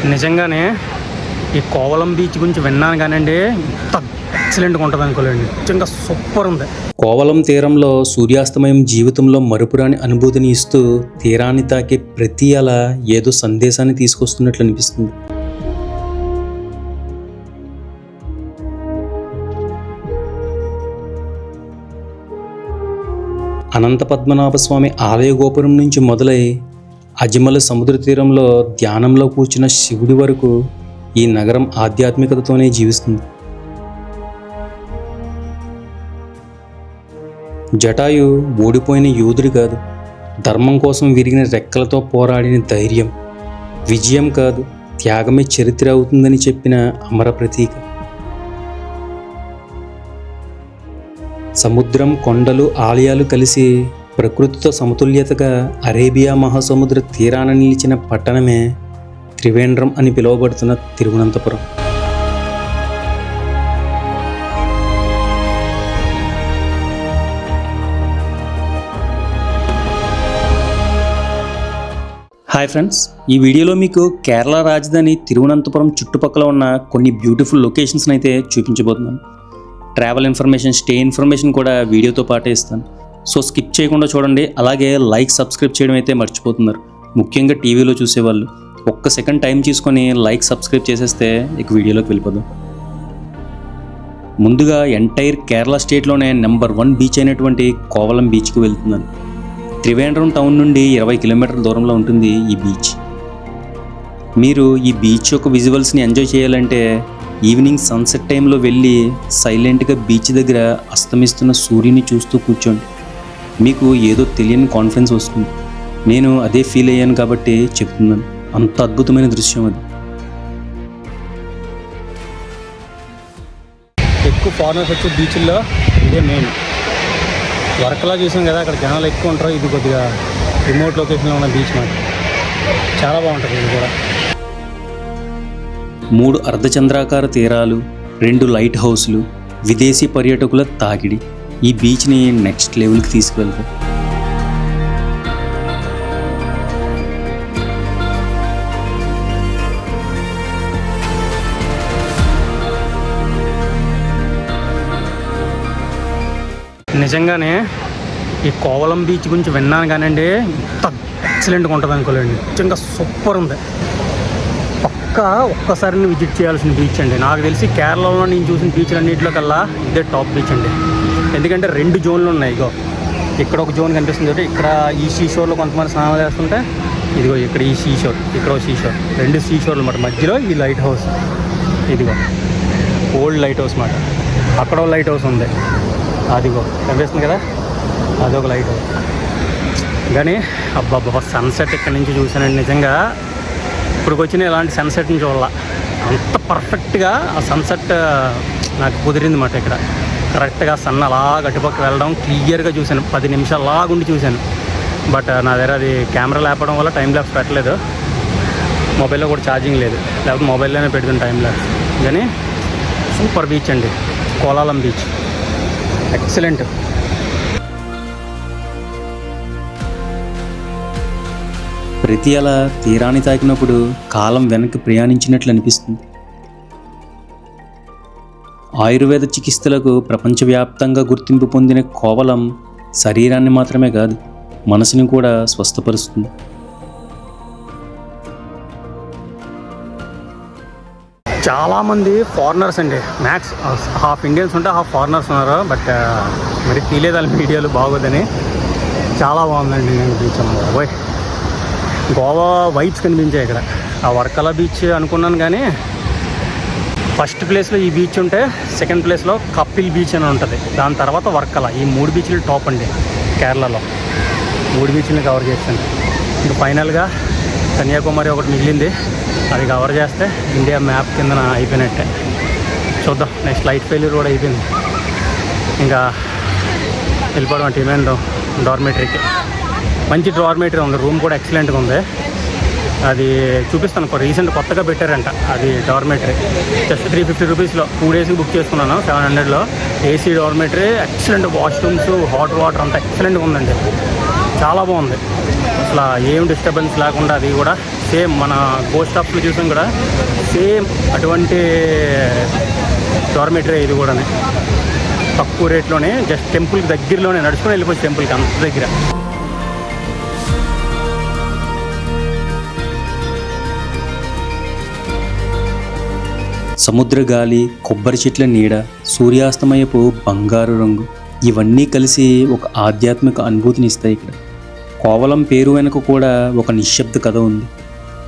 నిజంగానే ఈ కోవలం బీచ్ గురించి విన్నాను కానండి, ఇంత ఎక్సలెంట్గా ఉంటుంది అనుకోలేండి. నిజంగా సూపర్ ఉంది. కోవలం తీరంలో సూర్యాస్తమయం జీవితంలో మరుపురాని అనుభూతిని ఇస్తూ తీరాన్ని తాకే ప్రతి అల ఏదో సందేశాన్ని తీసుకొస్తున్నట్లు అనిపిస్తుంది. అనంత పద్మనాభ స్వామి ఆలయ గోపురం నుంచి మొదలై అజ్మల్ సముద్ర తీరంలో ధ్యానంలో కూర్చున్న శివుడి వరకు ఈ నగరం ఆధ్యాత్మికతతోనే జీవిస్తుంది. జటాయు ఓడిపోయిన యోధుడు కాదు, ధర్మం కోసం విరిగిన రెక్కలతో పోరాడిన ధైర్యం. విజయం కాదు, త్యాగమే చరిత్ర అవుతుందని చెప్పిన అమర ప్రతీక. సముద్రం, కొండలు, ఆలయాలు కలిసి ప్రకృతితో సమతుల్యతగా అరేబియా మహాసముద్ర తీరాన నిలిచిన పట్టణమే త్రివేంద్రం అని పిలువబడుతున్న తిరువనంతపురం. హాయ్ ఫ్రెండ్స్, ఈ వీడియోలో మీకు కేరళ రాజధాని తిరువనంతపురం చుట్టుపక్కల ఉన్న కొన్ని బ్యూటిఫుల్ లొకేషన్స్ని అయితే చూపించబోతున్నాను. ట్రావెల్ ఇన్ఫర్మేషన్, స్టే ఇన్ఫర్మేషన్ కూడా వీడియోతో పాటే ఇస్తాను. సో స్కిప్ చేయకుండా చూడండి. అలాగే లైక్, సబ్స్క్రైబ్ చేయడం అయితే మర్చిపోతున్నారు. ముఖ్యంగా టీవీలో చూసేవాళ్ళు ఒక్క సెకండ్ టైం తీసుకొని లైక్, సబ్స్క్రైబ్ చేసేస్తే ఇక వీడియోలోకి వెళ్ళిపోదాం. ముందుగా ఎంటైర్ కేరళ స్టేట్లోనే నెంబర్ 1 బీచ్ అయినటువంటి కోవలం బీచ్కి వెళ్తున్నాను. త్రివేంద్రం టౌన్ నుండి 20 కిలోమీటర్ల దూరంలో ఉంటుంది ఈ బీచ్. మీరు ఈ బీచ్ యొక్క విజువల్స్ని ఎంజాయ్ చేయాలంటే ఈవినింగ్ సన్సెట్ టైంలో వెళ్ళి సైలెంట్గా బీచ్ దగ్గర అస్తమిస్తున్న సూర్యుని చూస్తూ కూర్చోండి. మీకు ఏదో తెలియని కాన్ఫిడెన్స్ వస్తుంది. నేను అదే ఫీల్ అయ్యాను కాబట్టి చెప్తున్నాను. అంత అద్భుతమైన దృశ్యం అది. ఎక్కువ ఫారినర్స్ వచ్చే బీచ్ల్లో ఇదే మెయిన్. వర్కలా చూసాం కదా, అక్కడ జనాలు ఎక్కువ ఉంటారు. ఇది కొద్దిగా రిమోట్ లొకేషన్లో ఉన్న బీచ్ మాట చాలా బాగుంటుంది. ఇది కూడా 3 అర్ధచంద్రాకార తీరాలు, 2 లైట్ హౌస్లు, విదేశీ పర్యాటకుల తాకిడి ఈ బీచ్ని నెక్స్ట్ లెవెల్కి తీసుకువెళ్తాయి. నిజంగానే ఈ కోవలం బీచ్ గురించి విన్నాను కానండి, ఇంత ఎక్సలెంట్గా ఉంటుంది అనుకోలేండి. నిజంగా సూపర్ ఉంది. ఒక్కసారి విజిట్ చేయాల్సిన బీచ్ అండి. నాకు తెలిసి కేరళలో నేను చూసిన బీచ్లు అన్నింటిలో కల్లా ఇదే టాప్ బీచ్ అండి. ఎందుకంటే 2 జోన్లు ఉన్నాయి. ఇగో ఇక్కడ ఒక జోన్ కనిపిస్తుంది కాబట్టి ఇక్కడ ఈ సీ షోర్లో కొంతమంది స్నానాలు చేస్తుంటే, ఇదిగో ఇక్కడ ఈ సీ షోర్, ఇక్కడ సీ షోర్, 2 సీ షోర్లు అన్నమాట. మధ్యలో ఈ లైట్ హౌస్, ఇదిగో ఓల్డ్ లైట్ హౌస్ మాట. అక్కడ ఒక లైట్ హౌస్ ఉంది, అదిగో కనిపిస్తుంది కదా, అదొక లైట్ హౌస్. కానీ అబ్బాబ్బా సన్సెట్ ఇక్కడ నుంచి చూసానండి. నిజంగా ఇప్పుడు వచ్చిన ఇలాంటి సన్సెట్ని చూడాల, అంత పర్ఫెక్ట్గా ఆ సన్సెట్ నాకు కుదిరింది మాట. ఇక్కడ కరెక్ట్గా సన్ అలా గట్టుపక్క వెళ్ళడం క్లియర్గా చూశాను. 10 నిమిషాలు అలాగుండి చూశాను. బట్ నా దగ్గర అది కెమెరా లేపడం వల్ల టైం ల్యాప్స్ పెట్టలేదు. మొబైల్లో కూడా ఛార్జింగ్ లేదు, లేకపోతే మొబైల్లోనే పెడుతుంది టైం ల్యాప్స్. కానీ సూపర్ బీచ్ అండి కోలాలం బీచ్, ఎక్సలెంట్. ప్రతి అల తీరాన్ని తాకినప్పుడు కాలం వెనక్కి ప్రయాణించినట్లు అనిపిస్తుంది. ఆయుర్వేద చికిత్సలకు ప్రపంచవ్యాప్తంగా గుర్తింపు పొందిన కోవలం శరీరాన్ని మాత్రమే కాదు, మనసుని కూడా స్వస్థపరుస్తుంది. చాలామంది ఫారినర్స్ అండి, మ్యాక్స్ హాఫ్ ఇండియన్స్ ఉంటే హాఫ్ ఫారినర్స్ ఉన్నారు. బట్ మరి తీయలేదు వాళ్ళ వీడియోలు బాగోదని. చాలా బాగుందండి బీచ్. బాయ్ గోవా వైబ్స్ కనిపించాయి ఇక్కడ. ఆ వర్కలా బీచ్ అనుకున్నాను కానీ ఫస్ట్ ప్లేస్లో ఈ బీచ్ ఉంటే సెకండ్ ప్లేస్లో కపిల్ బీచ్ అని ఉంటుంది. దాని తర్వాత వర్కలా. ఈ 3 బీచ్లు టాప్ అండి కేరళలో. 3 బీచ్ని కవర్ చేస్తాను. ఇంకా ఫైనల్గా కన్యాకుమారి ఒకటి మిగిలింది, అది కవర్ చేస్తే ఇండియా మ్యాప్ కింద అయిపోయినట్టే. చూద్దాం. నెక్స్ట్ లైట్ ఫెయిల్యూర్ కూడా అయిపోయింది. ఇంకా వెళ్ళిపోవడం అంటే ఏమైందో. డార్మేటరీకి మంచి డార్మేటరీ ఉంది, రూమ్ కూడా ఎక్సలెంట్గా ఉంది. అది చూపిస్తాను. రీసెంట్ కొత్తగా పెట్టారంట అది డార్మేటరీ. జస్ట్ 350 రూపీస్లో 2 డేస్కి బుక్ చేసుకున్నాను. 700లో AC dormitory, excellent washrooms, hot water అంతా ఎక్సలెంట్గా ఉందండి. చాలా బాగుంది. అసలు ఏం డిస్టర్బెన్స్ లేకుండా అది కూడా సేమ్ మన గోస్ట్ ఆఫ్లో చూసాం కూడా సేమ్ అటువంటి డార్మెటరీ ఇది కూడా తక్కువ రేట్లోనే జస్ట్ టెంపుల్కి దగ్గరలోనే నడుచుకొని వెళ్ళిపోవచ్చు టెంపుల్కి అంత దగ్గర. సముద్ర గాలి, కొబ్బరి చెట్ల నీడ, సూర్యాస్తమయపు బంగారు రంగు ఇవన్నీ కలిసి ఒక ఆధ్యాత్మిక అనుభూతిని ఇస్తాయి. ఇక్కడ కోవలం పేరు వెనుక కూడా ఒక నిశ్శబ్ద కథ ఉంది.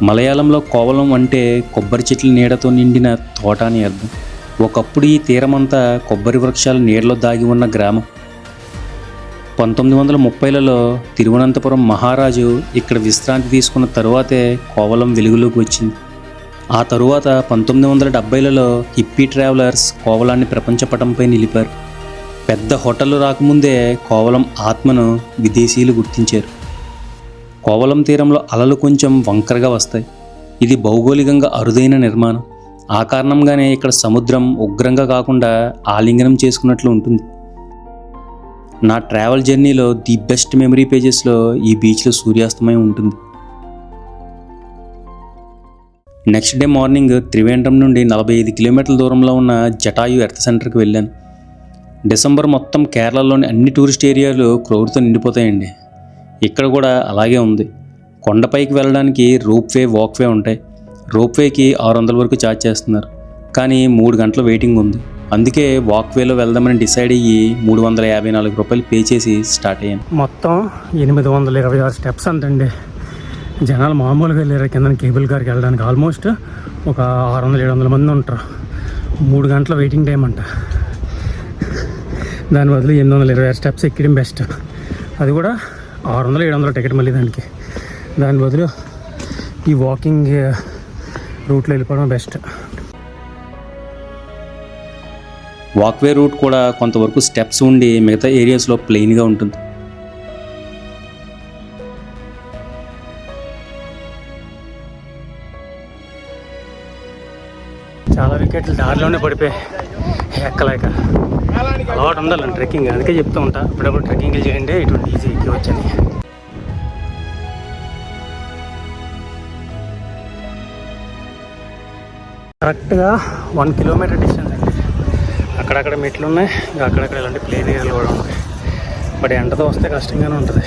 మలయాళంలో కోవలం అంటే కొబ్బరి చెట్ల నీడతో నిండిన తోట అని అర్థం. ఒకప్పుడు ఈ తీరమంతా కొబ్బరి వృక్షాల నీడలో దాగి ఉన్న గ్రామం. 1930లలో తిరువనంతపురం మహారాజు ఇక్కడ విశ్రాంతి తీసుకున్న తరువాతే కోవలం వెలుగులోకి వచ్చింది. ఆ తరువాత 1970లలో హిప్పీ ట్రావెలర్స్ కోవలాన్ని ప్రపంచ పటంపై నిలిపారు. పెద్ద హోటళ్లు రాకముందే కోవలం ఆత్మను విదేశీయులు గుర్తించారు. కోవలం తీరంలో అలలు కొంచెం వంకరగా వస్తాయి. ఇది భౌగోళికంగా అరుదైన నిర్మాణం. ఆ కారణంగానే ఇక్కడ సముద్రం ఉగ్రంగా కాకుండా ఆలింగనం చేసుకున్నట్లు ఉంటుంది. నా ట్రావెల్ జర్నీలో ది బెస్ట్ మెమరీ పేజెస్లో ఈ బీచ్లో సూర్యాస్తమయం ఉంటుంది. నెక్స్ట్ డే మార్నింగ్ త్రివేంద్రం నుండి 45 కిలోమీటర్ల దూరంలో ఉన్న జటాయు ఎర్త్ సెంటర్కి వెళ్ళాను. డిసెంబర్ మొత్తం కేరళలోని అన్ని టూరిస్ట్ ఏరియాలు క్రౌడ్తో నిండిపోతాయండి. ఇక్కడ కూడా అలాగే ఉంది. కొండపైకి వెళ్ళడానికి రోప్వే, వాక్వే ఉంటాయి. రోప్వేకి 600 వరకు ఛార్జ్ చేస్తున్నారు, కానీ 3 గంటల వెయిటింగ్ ఉంది. అందుకే వాక్వేలో వెళ్దామని డిసైడ్ అయ్యి 354 రూపాయలు పే చేసి స్టార్ట్ అయ్యాను. మొత్తం 826 స్టెప్స్ అంతండి. జనాలు మామూలుగా వెళ్ళారు కింద కేబుల్ కార్కి వెళ్ళడానికి. ఆల్మోస్ట్ ఒక 600-700 మంది ఉంటారు. 3 గంటల వెయిటింగ్ టైం అంట. దాని బదులు 826 స్టెప్స్ ఎక్కడం బెస్ట్. అది కూడా 600-700 టికెట్ మళ్ళీ దానికి. దాని బదులు ఈ వాకింగ్ రూట్లో వెళ్ళిపోవడం బెస్ట్. వాక్వే రూట్ కూడా కొంతవరకు స్టెప్స్ ఉండి మిగతా ఏరియాస్లో ప్లెయిన్గా ఉంటుంది. చాలా వికెట్లు దారిలోనే పడిపోయాయి ఎక్కలేక. అలవాటు ఉండాలండి ట్రెక్కింగ్. అందుకే చెప్తూ ఉంటా, అప్పుడప్పుడు ట్రెక్కింగ్లు చేయండి, ఇటువంటి ఈజీ ఎక్కివచ్చని. కరెక్ట్గా 1 కిలోమీటర్ డిస్టెన్స్ అండి. అక్కడక్కడ మెట్లు ఉన్నాయి, ఇంకా అక్కడక్కడ ఇలాంటి ప్లేన్ ఏరియాలు కూడా ఉన్నాయి. బట్ ఎండతో వస్తే కష్టంగానే ఉంటుంది.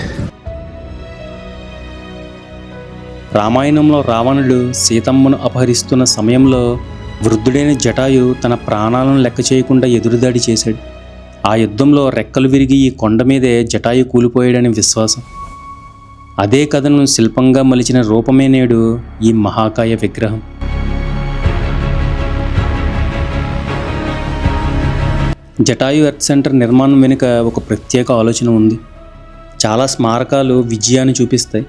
రామాయణంలో రావణుడు సీతమ్మను అపహరిస్తున్న సమయంలో వృద్ధుడైన జటాయు తన ప్రాణాలను లెక్క చేయకుండా ఎదురుదాడి చేశాడు. ఆ యుద్ధంలో రెక్కలు విరిగి ఈ కొండ మీదే జటాయు కూలిపోయాడని విశ్వాసం. అదే కథను శిల్పంగా మలిచిన రూపమే నేడు ఈ మహాకాయ విగ్రహం. జటాయు ఎర్త్ సెంటర్ నిర్మాణం వెనుక ఒక ప్రత్యేక ఆలోచన ఉంది. చాలా స్మారకాలు విజయాన్ని చూపిస్తాయి,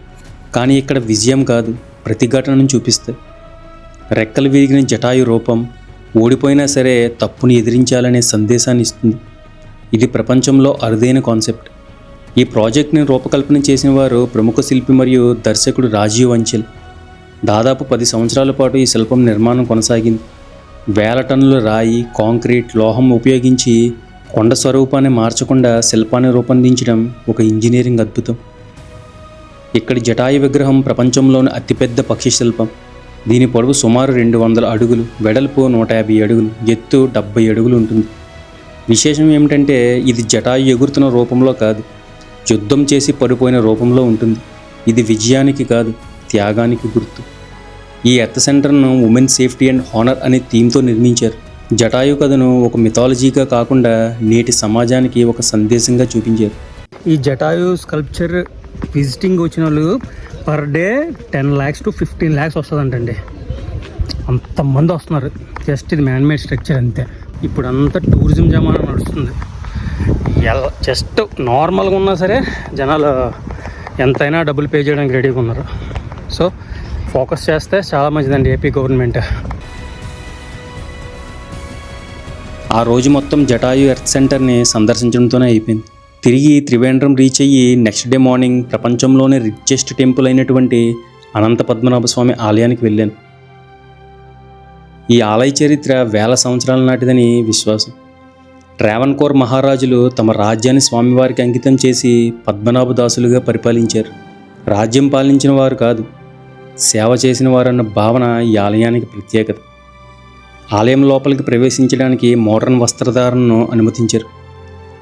కానీ ఇక్కడ విజయం కాదు, ప్రతిఘటనను చూపిస్తాయి. రెక్కలు విరిగిన జటాయు రూపం ఓడిపోయినా సరే తప్పుని ఎదిరించాలనే సందేశాన్ని ఇస్తుంది. ఇది ప్రపంచంలో అరుదైన కాన్సెప్ట్. ఈ ప్రాజెక్ట్ని రూపకల్పన చేసిన వారు ప్రముఖ శిల్పి మరియు దర్శకుడు రాజీవ్ అంచల్. దాదాపు 10 సంవత్సరాల పాటు ఈ శిల్పం నిర్మాణం కొనసాగింది. వేల టన్నుల రాయి, కాంక్రీట్, లోహం ఉపయోగించి కొండ స్వరూపాన్ని మార్చకుండా శిల్పాన్ని రూపొందించడం ఒక ఇంజనీరింగ్ అద్భుతం. ఇక్కడి జటాయు విగ్రహం ప్రపంచంలోని అతిపెద్ద పక్షి శిల్పం. దీని పొడవు సుమారు 200 అడుగులు, వెడల్పు 150 అడుగులు, ఎత్తు 70 అడుగులు ఉంటుంది. విశేషం ఏమిటంటే ఇది జటాయు ఎగురుతున్న రూపంలో కాదు, యుద్ధం చేసి పడిపోయిన రూపంలో ఉంటుంది. ఇది విజయానికి కాదు, త్యాగానికి గుర్తు. ఈ ఎర్త్ సెంటర్ను ఉమెన్ సేఫ్టీ అండ్ హానర్ అనే థీమ్తో నిర్మించారు. జటాయు కథను ఒక మిథాలజీగా కాకుండా నేటి సమాజానికి ఒక సందేశంగా చూపించారు. ఈ జటాయు స్కల్ప్చర్ విజిటింగ్ వచ్చిన వాళ్ళు per day 10 lakhs to 15 lakhs వస్తుందంటండి. అంతమంది వస్తున్నారు. జస్ట్ ఇది మ్యాన్మేడ్ స్ట్రక్చర్ అంతే. ఇప్పుడు అంతా టూరిజం జమానా నడుస్తుంది. జస్ట్ నార్మల్గా ఉన్నా సరే జనాలు ఎంతైనా డబ్బులు పే చేయడానికి రెడీగా ఉన్నారు. సో ఫోకస్ చేస్తే చాలా మంచిదండి ఏపీ గవర్నమెంట్. ఆ రోజు మొత్తం జటాయు ఎర్త్ సెంటర్ని సందర్శించడంతోనే అయిపోయింది. తిరిగి త్రివేంద్రం రీచ్ అయ్యి నెక్స్ట్ డే మార్నింగ్ ప్రపంచంలోనే రిచెస్ట్ టెంపుల్ అయినటువంటి అనంత పద్మనాభ స్వామి ఆలయానికి వెళ్ళాను. ఈ ఆలయ చరిత్ర వేల సంవత్సరాల నాటిదని విశ్వాసం. ట్రావెన్కోర్ మహారాజులు తమ రాజ్యాన్ని స్వామివారికి అంకితం చేసి పద్మనాభదాసులుగా పరిపాలించారు. రాజ్యం పాలించిన వారు కాదు. సేవ చేసిన వారన్న భావన ఈ ఆలయానికి ప్రత్యేకత. ఆలయం లోపలికి ప్రవేశించడానికి మోడర్న్ వస్త్రధారణను అనుమతించారు.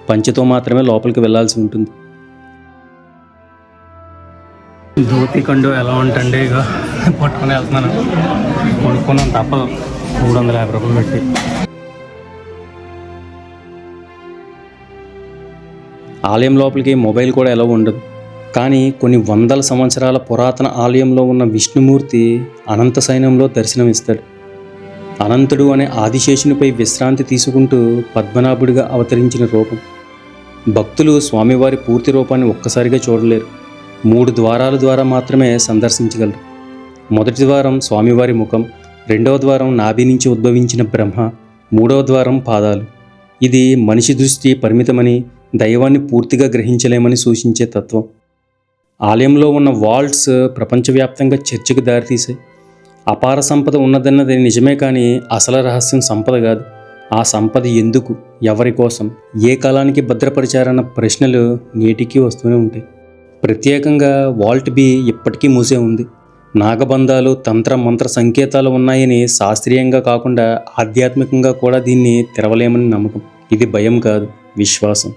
పంచెతో మాత్రమే లోపలికి వెళ్లాల్సి ఉంటుంది. ధోతి కండు ఎలా ఉంటుంది, ఇక పట్టుకుని వెళ్తున్నాను. కొనుక్కున్నాను తప్పదు, 350 రూపాయలు పెట్టి. ఆలయం లోపలికి మొబైల్ కూడా ఎలా ఉండదు. కానీ కొన్ని వందల సంవత్సరాల పురాతన ఆలయంలో ఉన్న విష్ణుమూర్తి అనంత సైన్యంలో దర్శనమిస్తాడు. అనంతుడు అనే ఆదిశేషునిపై విశ్రాంతి తీసుకుంటూ పద్మనాభుడిగా అవతరించిన రూపం. భక్తులు స్వామివారి పూర్తి రూపాన్ని ఒక్కసారిగా చూడలేరు. 3 ద్వారాల ద్వారా మాత్రమే సందర్శించగలరు. మొదటి ద్వారం స్వామివారి ముఖం, రెండవ ద్వారం నాభి నుంచి ఉద్భవించిన బ్రహ్మ, మూడవ ద్వారం పాదాలు. ఇది మనిషి దృష్టి పరిమితమని, దైవాన్ని పూర్తిగా గ్రహించలేమని సూచించే తత్వం. ఆలయంలో ఉన్న వాల్ట్స్ ప్రపంచవ్యాప్తంగా చర్చకు దారితీశాయి. అపార సంపద ఉన్నదన్నది నిజమే, కానీ అసలు రహస్యం సంపద కాదు. ఆ సంపద ఎందుకు, ఎవరి కోసం, ఏ కాలానికి భద్రపరిచారన్న ప్రశ్నలు నేటికీ వస్తూనే ఉంటాయి. ప్రత్యేకంగా వాల్ట్ బి ఇప్పటికీ మూసే ఉంది. నాగబంధాలు, తంత్ర మంత్ర సంకేతాలు ఉన్నాయని శాస్త్రీయంగా కాకుండా ఆధ్యాత్మికంగా కూడా దీన్ని తెరవలేమని నమ్మకం. ఇది భయం కాదు, విశ్వాసం.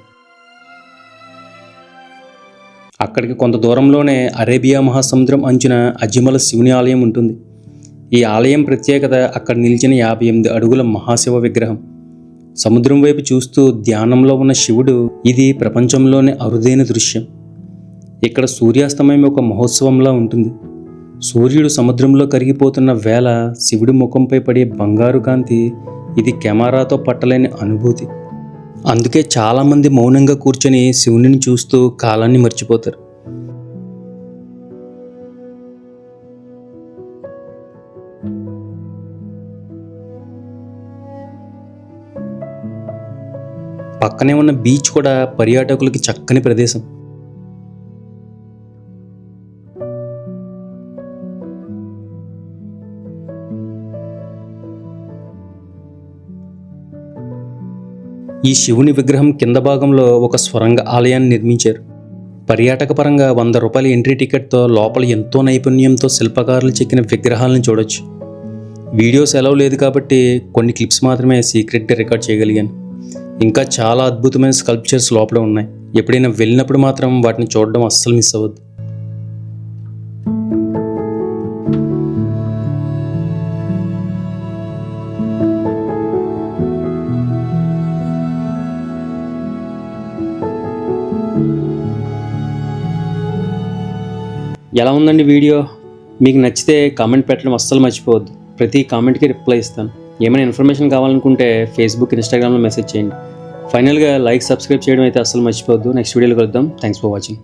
అక్కడికి కొంత దూరంలోనే అరేబియా మహాసముద్రం అంచున అజ్మల శివుని ఆలయం ఉంటుంది. ఈ ఆలయం ప్రత్యేకత అక్కడ నిలిచిన 58 అడుగుల మహాశివ విగ్రహం. సముద్రం వైపు చూస్తూ ధ్యానంలో ఉన్న శివుడు. ఇది ప్రపంచంలోనే అరుదైన దృశ్యం. ఇక్కడ సూర్యాస్తమయం ఒక మహోత్సవంలా ఉంటుంది. సూర్యుడు సముద్రంలో కరిగిపోతున్న వేళ శివుడి ముఖంపై పడే బంగారు కాంతి, ఇది కెమెరాతో పట్టలేని అనుభూతి. అందుకే చాలామంది మౌనంగా కూర్చొని శివునిని చూస్తూ కాలాన్ని మర్చిపోతారు. పక్కనే ఉన్న బీచ్ కూడా పర్యాటకులకి చక్కని ప్రదేశం. ఈ శివుని విగ్రహం కింద భాగంలో ఒక స్వరంగ ఆలయాన్ని నిర్మించారు. పర్యాటక పరంగా 100 రూపాయల ఎంట్రీ టికెట్తో లోపల ఎంతో నైపుణ్యంతో శిల్పకారులు చెక్కిన విగ్రహాలను చూడొచ్చు. వీడియోస్ అలౌ లేదు కాబట్టి కొన్ని క్లిప్స్ మాత్రమే సీక్రెట్గా రికార్డ్ చేయగలిగాను. ఇంకా చాలా అద్భుతమైన స్కల్ప్చర్స్ లోపల ఉన్నాయి. ఎప్పుడైనా వెళ్ళినప్పుడు మాత్రం వాటిని చూడడం అస్సలు మిస్ అవ్వద్దు. ఎలా ఉందండి వీడియో? మీకు నచ్చితే కామెంట్ పెట్టడం అస్సలు మర్చిపోవద్దు. ప్రతి కామెంట్కి రిప్లై ఇస్తాను. ఏమైనా ఇన్ఫర్మేషన్ కావాలనుకుంటే ఫేస్బుక్, ఇన్స్టాగ్రామ్లో మెసేజ్ చేయండి. ఫైనల్గా లైక్, సబ్స్క్రైబ్ చేయడం అయితే అస్సలు మర్చిపోవద్దు. నెక్స్ట్ వీడియోలో కలుద్దాం. Thanks for watching.